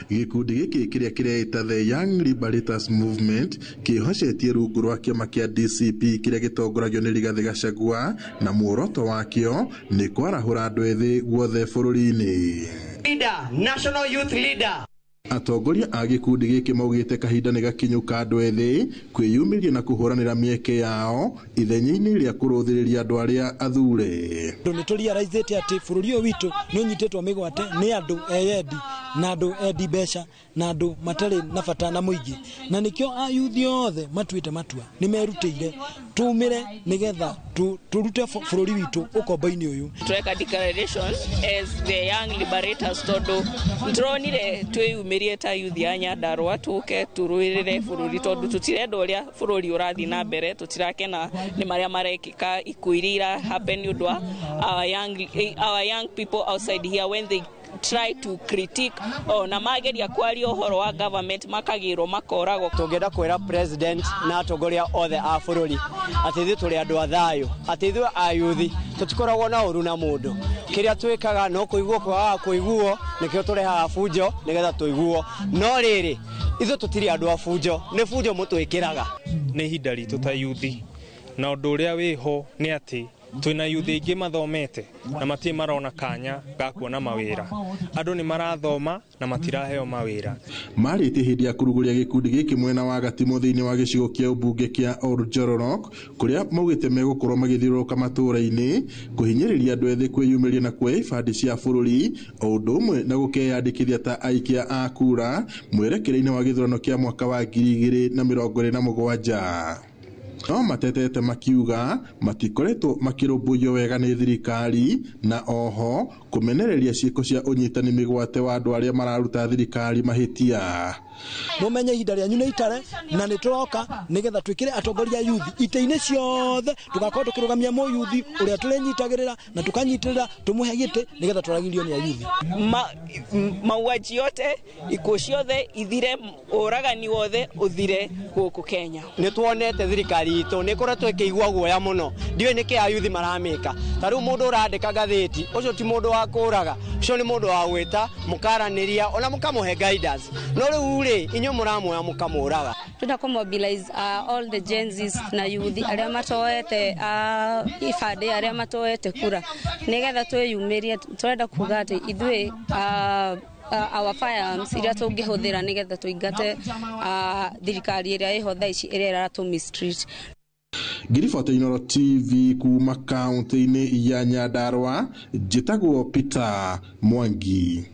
Gikundi giki kiria kireita the Young Liberators Movement kihocetie rungu rwa kiama kia DCP kiria gitongoragio ni Rigathi Gachagua na muoroto wakio ni kwarahura andu ethi guothe bururi-ini. Leader, National Youth Leader. Atongoria a gikundi giki maugite kahinda ni gakinyuka andu ethi kwiyumiria na kuhuranira mieke yao ithenya-ini ria kuruthiriria andu aria athure. Ni turiaraizite ati bururi uyu witu ni unyitetwo migwate ni andu eyendi na andu endi mbeca na andu matari na bata na muingi, na nikio ayuthi othe matuite matua ni merutire tumire nigetha turute bururi witu ukombo-ini uyu. Tweka declaration as the Young Liberators tondu ndronire twiyumirie ta yuthi ya Nyandarua tuke turuirire bururi tondu tutirenda uria bururi urathi na mbere, tutirakena ni maria marekika ikuirira happen udwa our young people outside here when they try to critique na mageria kwaria uhoro wa government makagiro makoragwo. Tungenda kwira president na atongoria othe a bururi ati ithu turi andu a thayu, ati ithu ayuthi tutikoragwo na uru na mundu, kiria twikaga no kuiguo kwa kuiguo nikio turehaga bunjo nigetha tuiguo, no riri ithu tutiri andu a bunjo, ni bunjo mutwikiraga. Ni hinda ritu ta yuthi na undu uria wiho ni ati twina yuthi ingi mathomete na mati marona kanya ga kuona mawira, andu ni marathoma na matiraheo mawira. Marite hindi ya kuruguria gikundi giki mwena wa gatimo thiini wa gicigo kia ubunge kia Oljororok kuria maugite megukorwo magithiuruka matura-ini kuhinyiriria andu ethi kwiyumiria na kuoya ibandi cia bururi o undu umwe na gukeyandikithia ta aikia a kura mwerekere-ini wa githurano kia mwaka wa 2027. No matetete makiuga matikoretwo makirumbuyo wega ni thirikari na oho kumenereria ciiko cia unyitani migwate wa andu aria mararuta thirikari mahitia. Mumenye ihinda rĩanyu nĩ itare na nĩ turoka nigetha twikire atongoria yuthi ite-ini ciothe tugakorwo tukirugamia mu yuthi uria turenyitagirira na tukanyitirira tumuhe gite nigetha twaragirio ni ayuthi. Mauaji yote ikuo ciothe ithire, uragani wothe uthire guku Kenya. Ni tuonete thirikari itu ni koretwo ikiigua guoya muno, ndiwe niki ayuthi maramika. Taru mundu urandika gatheti ucio ti mundu wa kuraga, ucio ni mundu wa gwita mukaraniria ona mukamuhe guidance, no riu inyo muramoya mukamuraga. Tunako mobilize all the Gen Zs na youth aria matoete ifade aria matoete kura nigetha twiyumirie. Turenda kuga ati ithui our firearms iria tungihuthira nigetha tuingate thirikari iria iho thaa ici iria iratũmistreat. Ngiriboti Inooro TV kuma kaunti-ini ya Nyandarua, njitagwo Peter Mwangi.